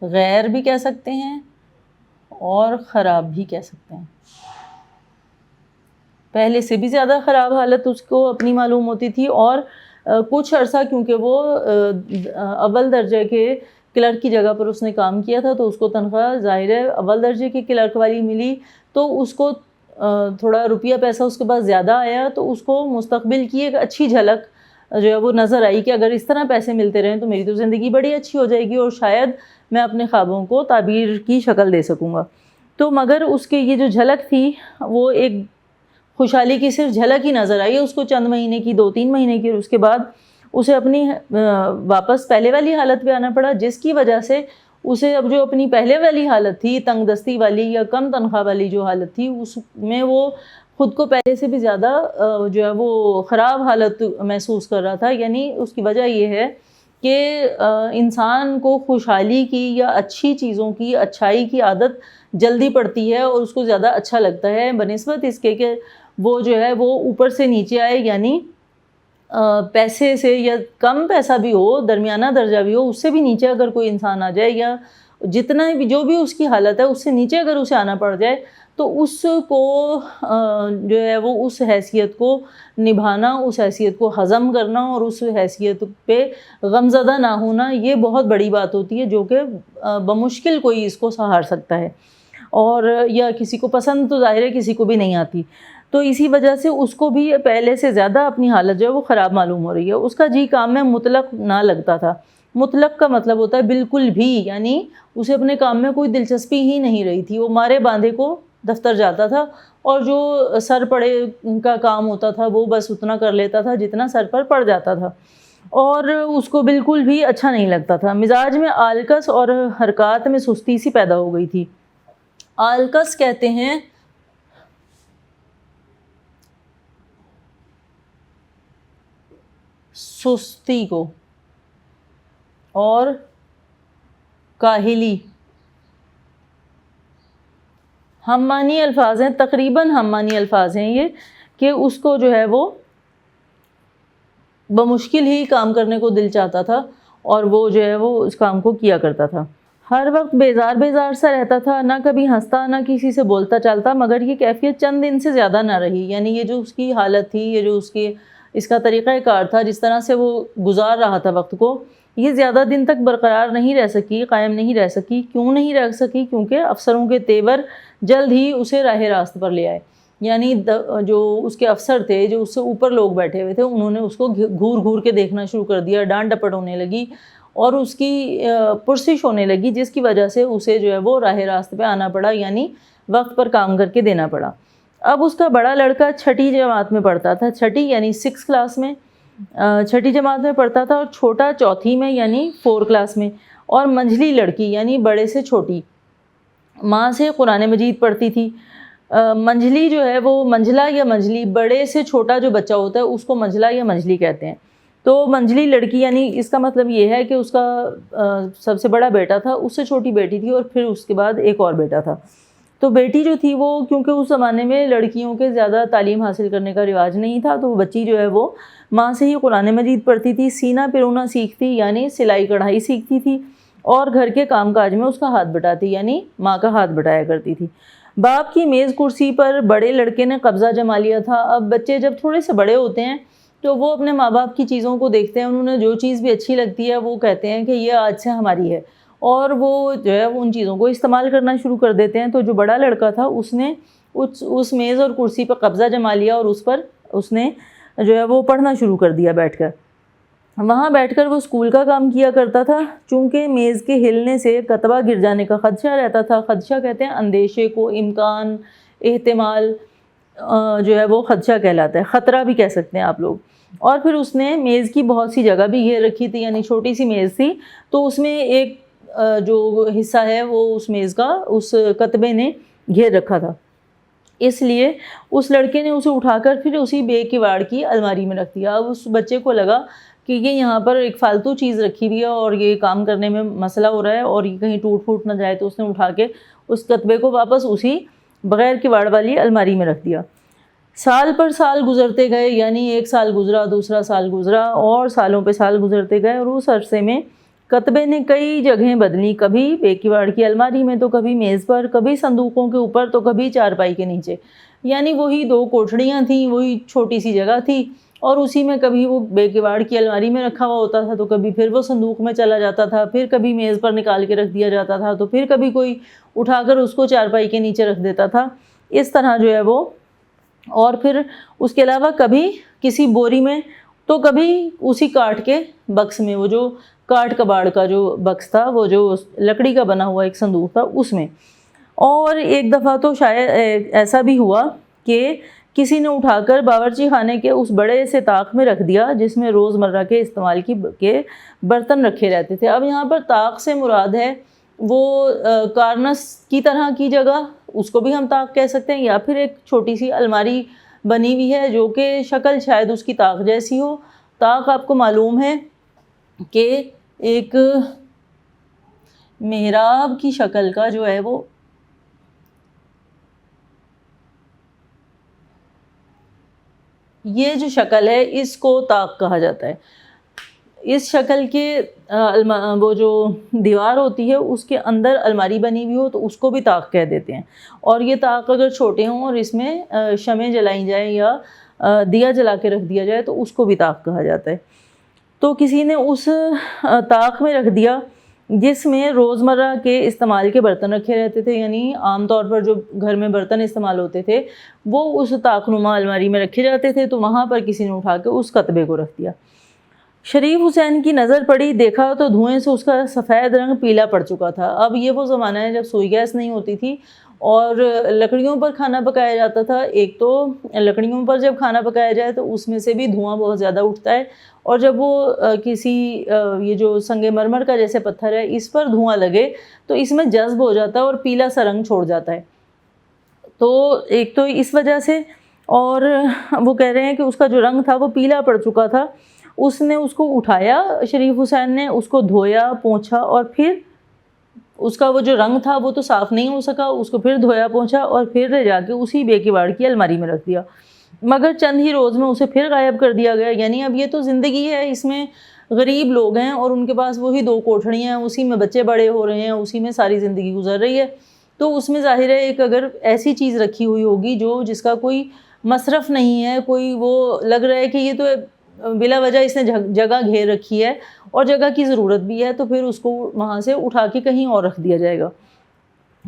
غیر بھی کہہ سکتے ہیں اور خراب بھی کہہ سکتے ہیں. پہلے سے بھی زیادہ خراب حالت اس کو اپنی معلوم ہوتی تھی، اور کچھ عرصہ کیونکہ وہ اول درجے کے کلرک کی جگہ پر اس نے کام کیا تھا تو اس کو تنخواہ ظاہر ہے اول درجے کی کلرک والی ملی، تو اس کو تھوڑا روپیہ پیسہ اس کے پاس زیادہ آیا، تو اس کو مستقبل کی ایک اچھی جھلک جو ہے وہ نظر آئی کہ اگر اس طرح پیسے ملتے رہیں تو میری تو زندگی بڑی اچھی ہو جائے گی اور شاید میں اپنے خوابوں کو تعبیر کی شکل دے سکوں گا. تو مگر اس کے یہ جو جھلک تھی وہ ایک خوشحالی کی صرف جھلک ہی نظر آئی اس کو، چند مہینے کی، 2-3 مہینے کی. اس کے بعد اسے اپنی واپس پہلے والی حالت پہ آنا پڑا، جس کی وجہ سے اسے اب جو اپنی پہلے والی حالت تھی، تنگ دستی والی یا کم تنخواہ والی جو حالت تھی، اس میں وہ خود کو پہلے سے بھی زیادہ جو ہے وہ خراب حالت محسوس کر رہا تھا. یعنی اس کی وجہ یہ ہے کہ انسان کو خوشحالی کی یا اچھی چیزوں کی، اچھائی کی عادت جلدی پڑتی ہے اور اس کو زیادہ اچھا لگتا ہے بنسبت اس کے کہ وہ جو ہے وہ اوپر سے نیچے آئے. یعنی پیسے سے یا کم پیسہ بھی ہو، درمیانہ درجہ بھی ہو، اس سے بھی نیچے اگر کوئی انسان آ جائے، یا جتنا بھی جو بھی اس کی حالت ہے اس سے نیچے اگر اسے آنا پڑ جائے، تو اس کو جو ہے وہ اس حیثیت کو نبھانا، اس حیثیت کو ہضم کرنا اور اس حیثیت پہ غمزدہ نہ ہونا، یہ بہت بڑی بات ہوتی ہے جو کہ بمشکل کوئی اس کو سہار سکتا ہے، اور یا کسی کو پسند تو ظاہر ہے کسی کو بھی نہیں آتی. تو اسی وجہ سے اس کو بھی پہلے سے زیادہ اپنی حالت جو ہے وہ خراب معلوم ہو رہی ہے. اس کا جی کام میں مطلق نہ لگتا تھا. مطلق کا مطلب ہوتا ہے بالکل بھی، یعنی اسے اپنے کام میں کوئی دلچسپی ہی نہیں رہی تھی. وہ مارے باندھے کو دفتر جاتا تھا اور جو سر پڑے کا کام ہوتا تھا وہ بس اتنا کر لیتا تھا جتنا سر پر پڑ جاتا تھا، اور اس کو بالکل بھی اچھا نہیں لگتا تھا. مزاج میں آلکس اور حرکات میں سستی سی پیدا ہو گئی تھی. آلکس کہتے ہیں سستی کو، اور کاہلی ہم معنی الفاظ ہیں، تقریباً ہم معنی الفاظ ہیں یہ، کہ اس کو جو ہے وہ بمشکل ہی کام کرنے کو دل چاہتا تھا اور وہ جو ہے وہ اس کام کو کیا کرتا تھا. ہر وقت بیزار بیزار سا رہتا تھا، نہ کبھی ہنستا نہ کسی سے بولتا چالتا. مگر یہ کیفیت چند دن سے زیادہ نہ رہی. یعنی یہ جو اس کی حالت تھی، یہ جو اس کا طریقہ کار تھا، جس طرح سے وہ گزار رہا تھا وقت کو، یہ زیادہ دن تک برقرار نہیں رہ سکی، قائم نہیں رہ سکی. کیوں نہیں رہ سکی؟ کیونکہ افسروں کے تیور جلد ہی اسے راہ راست پر لے آئے. یعنی جو اس کے افسر تھے، جو اس سے اوپر لوگ بیٹھے ہوئے تھے، انہوں نے اس کو گھور گھور کے دیکھنا شروع کر دیا، ڈانٹ ڈپٹ ہونے لگی اور اس کی پرسش ہونے لگی، جس کی وجہ سے اسے جو ہے وہ راہ راست پہ آنا پڑا، یعنی وقت پر کام کر کے دینا پڑا. اب اس کا بڑا لڑکا 6ٹھی جماعت میں پڑھتا تھا، 6ٹھی یعنی 6 کلاس میں، 6ٹھی جماعت میں پڑھتا تھا، اور چھوٹا 4تھی میں یعنی 4 کلاس میں، اور منجلی لڑکی یعنی بڑے سے چھوٹی ماں سے قرآن مجید پڑھتی تھی. منجلی جو ہے وہ منجلا یا منجلی، بڑے سے چھوٹا جو بچہ ہوتا ہے اس کو منجلا یا منجلی کہتے ہیں. تو منجلی لڑکی یعنی اس کا مطلب یہ ہے کہ اس کا سب سے بڑا بیٹا تھا، اس سے چھوٹی بیٹی تھی، اور پھر اس کے بعد ایک اور بیٹا تھا. تو بیٹی جو تھی وہ کیونکہ اس زمانے میں لڑکیوں کے زیادہ تعلیم حاصل کرنے کا رواج نہیں تھا، تو وہ بچی جو ہے وہ ماں سے ہی قرآن مجید پڑھتی تھی، سینہ پرونا سیکھتی یعنی سلائی کڑھائی سیکھتی تھی، اور گھر کے کام کاج میں اس کا ہاتھ بٹاتی یعنی ماں کا ہاتھ بٹایا کرتی تھی. باپ کی میز کرسی پر بڑے لڑکے نے قبضہ جما لیا تھا. اب بچے جب تھوڑے سے بڑے ہوتے ہیں تو وہ اپنے ماں باپ کی چیزوں کو دیکھتے ہیں، انہوں نے جو چیز بھی اچھی لگتی ہے وہ کہتے ہیں کہ یہ آج سے ہماری ہے، اور وہ جو ہے وہ ان چیزوں کو استعمال کرنا شروع کر دیتے ہیں. تو جو بڑا لڑکا تھا اس نے اس میز اور کرسی پر قبضہ جما لیا، اور اس پر اس نے جو ہے وہ پڑھنا شروع کر دیا بیٹھ کر. وہاں بیٹھ کر وہ اسکول کا کام کیا کرتا تھا. چونکہ میز کے ہلنے سے کتبہ گر جانے کا خدشہ رہتا تھا. خدشہ کہتے ہیں اندیشے کو، امکان، احتمال جو ہے وہ خدشہ کہلاتا ہے، خطرہ بھی کہہ سکتے ہیں آپ لوگ. اور پھر اس نے میز کی بہت سی جگہ بھی گھیر رکھی تھی، یعنی چھوٹی سی میز تھی تو اس میں ایک جو حصہ ہے وہ اس میز کا اس کتبے نے گھیر رکھا تھا. اس لیے اس لڑکے نے اسے اٹھا کر پھر اسی بے کواڑ کی الماری میں رکھ دیا. اب اس بچے کو لگا کہ یہ یہاں پر ایک فالتو چیز رکھی ہوئی ہے اور یہ کام کرنے میں مسئلہ ہو رہا ہے اور یہ کہیں ٹوٹ پھوٹ نہ جائے، تو اس نے اٹھا کے اس کتبے کو واپس اسی بغیر کواڑ والی الماری میں رکھ دیا. سال پر سال گزرتے گئے، یعنی ایک سال گزرا، دوسرا سال گزرا، اور سالوں پہ سال گزرتے گئے. اور اس عرصے میں کتبے نے کئی جگہیں بدلی، کبھی بے کواڑ کی الماری میں، تو کبھی میز پر، کبھی صندوقوں کے اوپر، تو کبھی چارپائی کے نیچے. یعنی وہی 2 کوٹھڑیاں تھیں، وہی چھوٹی سی جگہ تھی، اور اسی میں کبھی وہ بے کواڑ کی الماری میں رکھا ہوا ہوتا تھا، تو کبھی پھر وہ صندوق میں چلا جاتا تھا، پھر کبھی میز پر نکال کے رکھ دیا جاتا تھا، تو پھر کبھی کوئی اٹھا کر اس کو چارپائی کے نیچے رکھ دیتا تھا. اس طرح جو ہے وہ، اور پھر اس کے علاوہ کبھی کسی بوری میں، تو کبھی اسی کاٹ کے بکس میں، وہ جو کاٹ کباڑ کا جو بکس تھا، وہ جو لکڑی کا بنا ہوا ایک صندوق تھا اس میں. اور ایک دفعہ تو شاید ایسا بھی ہوا کہ کسی نے اٹھا کر باورچی خانے کے اس بڑے سے طاق میں رکھ دیا جس میں روزمرہ کے استعمال کے برتن رکھے رہتے تھے. اب یہاں پر طاق سے مراد ہے وہ کارنس کی طرح کی جگہ، اس کو بھی ہم طاق کہہ سکتے ہیں، یا پھر ایک چھوٹی سی الماری بنی ہوئی ہے جو کہ شکل شاید اس کی طاق جیسی ہو. طاق آپ کو معلوم ہے کہ ایک محراب کی شکل کا جو ہے وہ یہ جو شکل ہے اس کو طاق کہا جاتا ہے. اس شکل کے وہ جو دیوار ہوتی ہے اس کے اندر الماری بنی ہوئی ہو تو اس کو بھی طاق کہہ دیتے ہیں. اور یہ طاق اگر چھوٹے ہوں اور اس میں شمع جلائی جائیں یا دیا جلا کے رکھ دیا جائے تو اس کو بھی طاق کہا جاتا ہے. تو کسی نے اس طاق میں رکھ دیا جس میں روزمرہ کے استعمال کے برتن رکھے رہتے تھے، یعنی عام طور پر جو گھر میں برتن استعمال ہوتے تھے وہ اس طاق نما الماری میں رکھے جاتے تھے. تو وہاں پر کسی نے اٹھا کے اس کتبے کو رکھ دیا. شریف حسین کی نظر پڑی، دیکھا تو دھوئیں سے اس کا سفید رنگ پیلا پڑ چکا تھا. اب یہ وہ زمانہ ہے جب سوئی گیس نہیں ہوتی تھی اور لکڑیوں پر کھانا پکایا جاتا تھا. ایک تو لکڑیوں پر جب کھانا پکایا جائے تو اس میں سے بھی دھواں بہت زیادہ اٹھتا ہے، اور جب وہ کسی یہ جو سنگ مرمر کا جیسے پتھر ہے اس پر دھواں لگے تو اس میں جذب ہو جاتا ہے اور پیلا سا رنگ چھوڑ جاتا ہے. تو ایک تو اس وجہ سے، اور وہ کہہ رہے ہیں کہ اس کا جو رنگ تھا وہ پیلا پڑ چکا تھا. اس نے اس کو اٹھایا، شریف حسین نے اس کو دھویا، پونچھا، اور پھر اس کا وہ جو رنگ تھا وہ تو صاف نہیں ہو سکا، اس کو پھر دھویا، پونچھا، اور پھر لے جا کے اسی بے کواڑ کی الماری میں رکھ دیا. مگر چند ہی روز میں اسے پھر غائب کر دیا گیا. یعنی اب یہ تو زندگی ہے، اس میں غریب لوگ ہیں اور ان کے پاس وہی 2 کوٹھڑیاں ہیں، اسی میں بچے بڑے ہو رہے ہیں، اسی میں ساری زندگی گزر رہی ہے. تو اس میں ظاہر ہے ایک اگر ایسی چیز رکھی ہوئی ہوگی جس کا کوئی مصرف نہیں ہے، کوئی وہ لگ رہا ہے کہ یہ تو بلا وجہ اس نے جگہ گھیر رکھی ہے اور جگہ کی ضرورت بھی ہے، تو پھر اس کو وہاں سے اٹھا کے کہیں اور رکھ دیا جائے گا.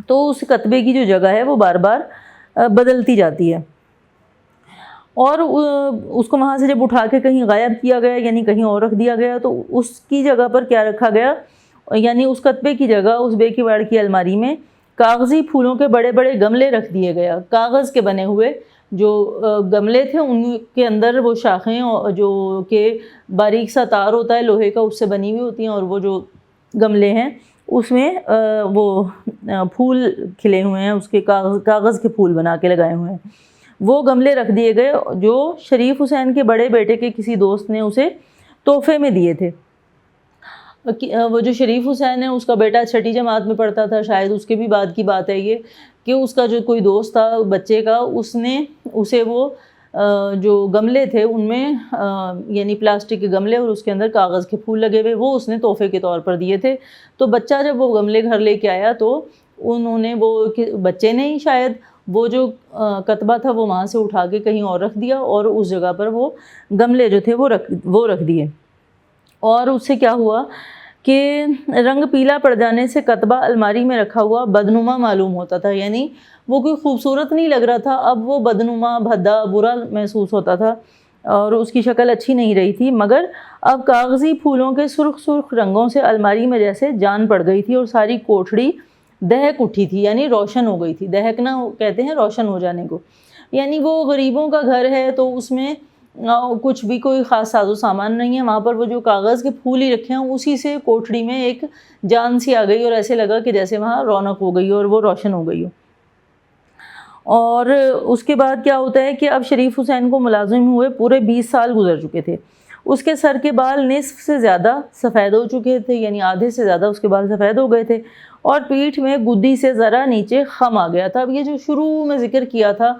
تو اس کتبے کی جو جگہ ہے وہ بار بار بدلتی جاتی ہے. اور اس کو وہاں سے جب اٹھا کے کہیں غائب کیا گیا، یعنی کہیں اور رکھ دیا گیا، تو اس کی جگہ پر کیا رکھا گیا، یعنی اس کتبے کی جگہ اس بے کواڑ کی الماری میں کاغذی پھولوں کے بڑے بڑے گملے رکھ دیے گیا. کاغذ کے بنے ہوئے جو گملے تھے ان کے اندر وہ شاخیں جو کہ باریک سا تار ہوتا ہے لوہے کا، اس سے بنی ہوئی ہوتی ہیں، اور وہ جو گملے ہیں اس میں وہ پھول کھلے ہوئے ہیں، اس کے کاغذ کے پھول بنا کے لگائے ہوئے ہیں. وہ گملے رکھ دیے گئے جو شریف حسین کے بڑے بیٹے کے کسی دوست نے اسے تحفے میں دیے تھے. وہ جو شریف حسین ہے اس کا بیٹا 6ٹھی جماعت میں پڑھتا تھا، شاید اس کے بھی بعد کی بات ہے یہ، کہ اس کا جو کوئی دوست تھا بچے کا، اس نے اسے وہ جو گملے تھے ان میں یعنی پلاسٹک کے گملے اور اس کے اندر کاغذ کے پھول لگے ہوئے، وہ اس نے تحفے کے طور پر دیے تھے. تو بچہ جب وہ گملے گھر لے کے آیا تو انہوں نے بچے نے ہی شاید وہ جو کتبہ تھا وہ وہاں سے اٹھا کے کہیں اور رکھ دیا، اور اس جگہ پر وہ گملے جو تھے وہ رکھ دیے. اور اس سے کیا ہوا کہ رنگ پیلا پڑ جانے سے کتبہ الماری میں رکھا ہوا بدنما معلوم ہوتا تھا، یعنی وہ کوئی خوبصورت نہیں لگ رہا تھا، اب وہ بدنما، بھدا، برا محسوس ہوتا تھا اور اس کی شکل اچھی نہیں رہی تھی. مگر اب کاغذی پھولوں کے سرخ سرخ رنگوں سے الماری میں جیسے جان پڑ گئی تھی اور ساری کوٹھڑی دہک اٹھی تھی، یعنی روشن ہو گئی تھی. دہکنا کہتے ہیں روشن ہو جانے کو، یعنی وہ غریبوں کا گھر ہے تو اس میں کچھ بھی کوئی خاص ساز و سامان نہیں ہے، وہاں پر وہ جو کاغذ کے پھول ہی رکھے ہیں اسی سے کوٹھڑی میں ایک جان سی آ گئی اور ایسے لگا کہ جیسے وہاں رونق ہو گئی اور وہ روشن ہو گئی ہو. اور اس کے بعد کیا ہوتا ہے کہ اب شریف حسین کو ملازم ہوئے پورے 20 سال گزر چکے تھے. اس کے سر کے بال نصف سے زیادہ سفید ہو چکے تھے، یعنی آدھے سے زیادہ اس کے بال سفید ہو گئے تھے، اور پیٹھ میں گدی سے ذرا نیچے خم آ گیا تھا. اب یہ جو شروع میں ذکر کیا تھا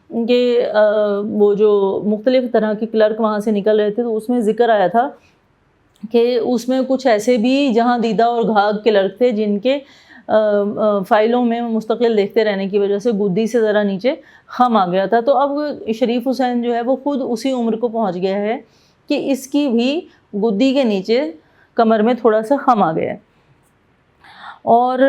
کہ وہ جو مختلف طرح کے کلرک وہاں سے نکل رہے تھے، تو اس میں ذکر آیا تھا کہ اس میں کچھ ایسے بھی جہاں دیدہ اور گھاگ کلرک تھے جن کے فائلوں میں مستقل دیکھتے رہنے کی وجہ سے گدی سے ذرا نیچے خم آ گیا تھا. تو اب شریف حسین جو ہے وہ خود اسی عمر کو پہنچ گیا ہے کہ اس کی بھی گدی کے نیچے کمر میں تھوڑا سا خم آ گیا ہے. اور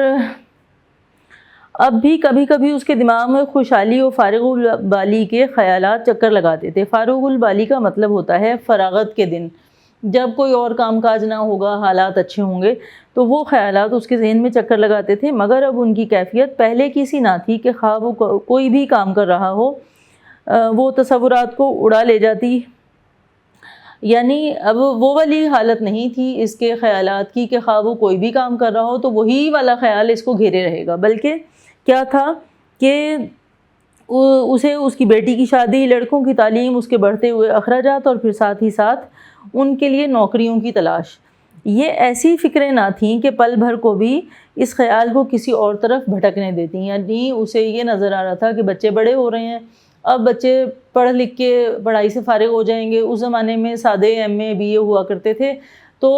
اب بھی کبھی کبھی اس کے دماغ میں خوشحالی و فارغ البالی کے خیالات چکر لگاتے تھے. فارغ البالی کا مطلب ہوتا ہے فراغت کے دن، جب کوئی اور کام کاج نہ ہوگا، حالات اچھے ہوں گے، تو وہ خیالات اس کے ذہن میں چکر لگاتے تھے. مگر اب ان کی کیفیت پہلے کی سی نہ تھی کہ خواہ وہ کوئی بھی کام کر رہا ہو وہ تصورات کو اڑا لے جاتی. یعنی اب وہ والی حالت نہیں تھی اس کے خیالات کی کہ خواہ وہ کوئی بھی کام کر رہا ہو تو وہی والا خیال اس کو گھیرے رہے گا، بلکہ کیا تھا کہ اسے اس کی بیٹی کی شادی، لڑکوں کی تعلیم، اس کے بڑھتے ہوئے اخراجات اور پھر ساتھ ہی ساتھ ان کے لیے نوکریوں کی تلاش. یہ ایسی فکریں نہ تھیں کہ پل بھر کو بھی اس خیال کو کسی اور طرف بھٹکنے دیتی. یعنی اسے یہ نظر آ رہا تھا کہ بچے بڑے ہو رہے ہیں، اب بچے پڑھ لکھ کے پڑھائی سے فارغ ہو جائیں گے. اس زمانے میں سادے MA BA ہوا کرتے تھے، تو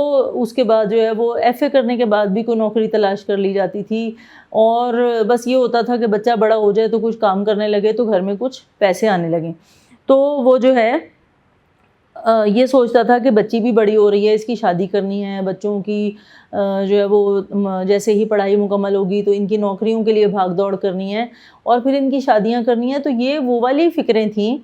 اس کے بعد جو ہے وہ FA کرنے کے بعد بھی کوئی نوکری تلاش کر لی جاتی تھی، اور بس یہ ہوتا تھا کہ بچہ بڑا ہو جائے تو کچھ کام کرنے لگے تو گھر میں کچھ پیسے آنے لگیں. تو وہ جو ہے یہ سوچتا تھا کہ بچی بھی بڑی ہو رہی ہے، اس کی شادی کرنی ہے، بچوں کی جو ہے وہ جیسے ہی پڑھائی مکمل ہوگی تو ان کی نوکریوں کے لیے بھاگ دوڑ کرنی ہے اور پھر ان کی شادیاں کرنی ہیں. تو یہ وہ والی فکریں تھیں،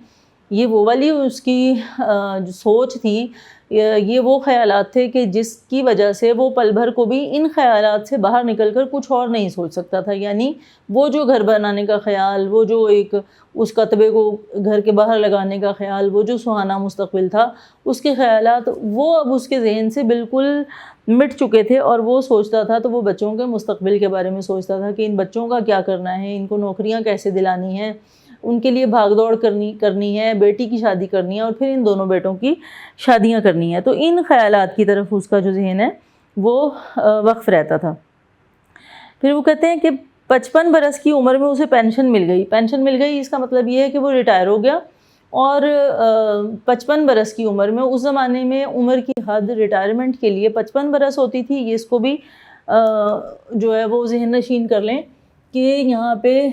یہ وہ والی اس کی جو سوچ تھی، یہ وہ خیالات تھے کہ جس کی وجہ سے وہ پل بھر کو بھی ان خیالات سے باہر نکل کر کچھ اور نہیں سوچ سکتا تھا. یعنی وہ جو گھر بنانے کا خیال، وہ جو ایک اس کتبے کو گھر کے باہر لگانے کا خیال، وہ جو سہانا مستقبل تھا، اس کے خیالات وہ اب اس کے ذہن سے بالکل مٹ چکے تھے. اور وہ سوچتا تھا تو وہ بچوں کے مستقبل کے بارے میں سوچتا تھا کہ ان بچوں کا کیا کرنا ہے، ان کو نوکریاں کیسے دلانی ہیں، ان کے لیے بھاگ دوڑ کرنی ہے، بیٹی کی شادی کرنی ہے اور پھر ان دونوں بیٹوں کی شادیاں کرنی ہیں. تو ان خیالات کی طرف اس کا جو ذہن ہے وہ وقف رہتا تھا. پھر وہ کہتے ہیں کہ 55 برس کی عمر میں اسے پینشن مل گئی. پینشن مل گئی اس کا مطلب یہ ہے کہ وہ ریٹائر ہو گیا. اور 55 برس کی عمر میں، اس زمانے میں عمر کی حد ریٹائرمنٹ کے لیے 55 برس ہوتی تھی. یہ اس کو بھی جو ہے وہ ذہن نشین کر لیں کہ یہاں پہ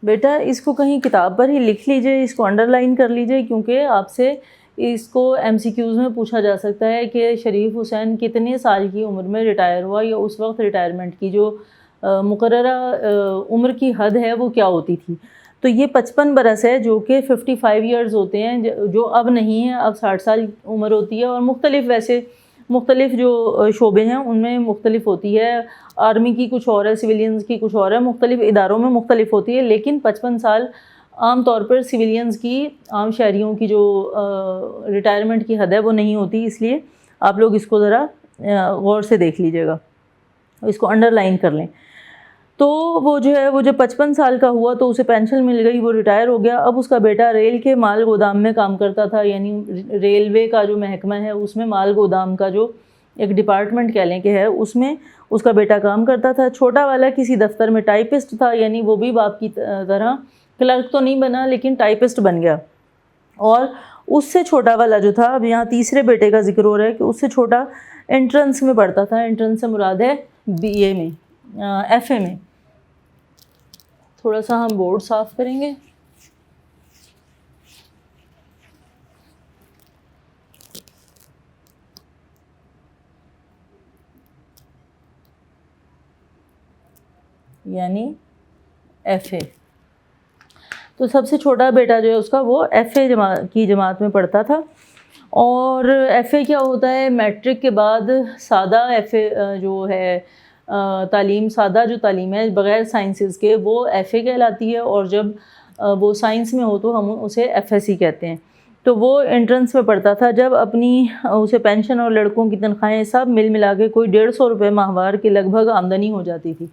بیٹا اس کو کہیں کتاب پر ہی لکھ لیجئے، اس کو انڈر لائن کر لیجئے، کیونکہ آپ سے اس کو MCQs میں پوچھا جا سکتا ہے کہ شریف حسین کتنے سال کی عمر میں ریٹائر ہوا، یا اس وقت ریٹائرمنٹ کی جو مقررہ عمر کی حد ہے وہ کیا ہوتی تھی. تو یہ 55 برس ہے جو کہ 55 ایئرز ہوتے ہیں، جو اب نہیں ہیں، اب 60 سال عمر ہوتی ہے. اور مختلف جو شعبے ہیں ان میں مختلف ہوتی ہے. آرمی کی کچھ اور ہے، سویلینز کی کچھ اور ہے، مختلف اداروں میں مختلف ہوتی ہے، لیکن 55 سال عام طور پر سویلینز کی، عام شہریوں کی جو ریٹائرمنٹ کی حد ہے وہ نہیں ہوتی. اس لیے آپ لوگ اس کو ذرا غور سے دیکھ لیجیے گا، اس کو انڈر لائن کر لیں. تو وہ جو ہے، وہ جب 55 سال کا ہوا تو اسے پینشن مل گئی، وہ ریٹائر ہو گیا. اب اس کا بیٹا ریل کے مال گودام میں کام کرتا تھا، یعنی ریلوے کا جو محکمہ ہے اس میں مال گودام کا جو ایک ڈپارٹمنٹ کہہ لیں کہ ہے، اس میں اس کا بیٹا کام کرتا تھا. چھوٹا والا کسی دفتر میں ٹائپسٹ تھا، یعنی وہ بھی باپ کی طرح کلرک تو نہیں بنا لیکن ٹائپسٹ بن گیا. اور اس سے چھوٹا والا جو تھا، اب یہاں تیسرے بیٹے کا ذکر ہو رہا ہے کہ اس سے چھوٹا انٹرنس میں پڑھتا تھا. انٹرنس سے مراد ہے BA میں، FA میں. تھوڑا سا ہم بورڈ صاف کریں گے. یعنی FA. تو سب سے چھوٹا بیٹا جو ہے اس کا، وہ FA کی جماعت میں پڑھتا تھا. اور FA کیا ہوتا ہے؟ میٹرک کے بعد سادہ FA جو ہے تعلیم، سادہ جو تعلیم ہے بغیر سائنسز کے، وہ FA کہلاتی ہے. اور جب وہ سائنس میں ہو تو ہم اسے FSC کہتے ہیں. تو وہ انٹرنس میں پڑھتا تھا. جب اپنی اسے پینشن اور لڑکوں کی تنخواہیں سب ملا کے کوئی 150 روپے ماہوار کے لگ بھگ آمدنی ہو جاتی تھی.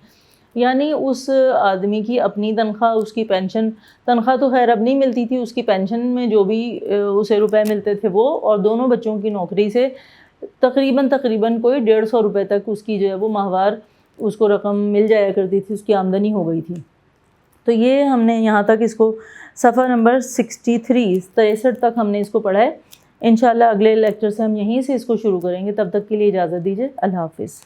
یعنی اس آدمی کی اپنی تنخواہ، اس کی پینشن، تنخواہ تو خیر اب نہیں ملتی تھی، اس کی پینشن میں جو بھی اسے روپے ملتے تھے وہ، اور دونوں بچوں کی نوکری سے تقریباً کوئی 150 روپے تک اس کی جو ہے وہ ماہوار اس کو رقم مل جایا کرتی تھی، اس کی آمدنی ہو گئی تھی. تو یہ ہم نے یہاں تک اس کو صفحہ نمبر 63 تک ہم نے اس کو پڑھا ہے. انشاءاللہ اگلے لیکچر سے ہم یہیں سے اس کو شروع کریں گے. تب تک کے لیے اجازت دیجیے. اللہ حافظ.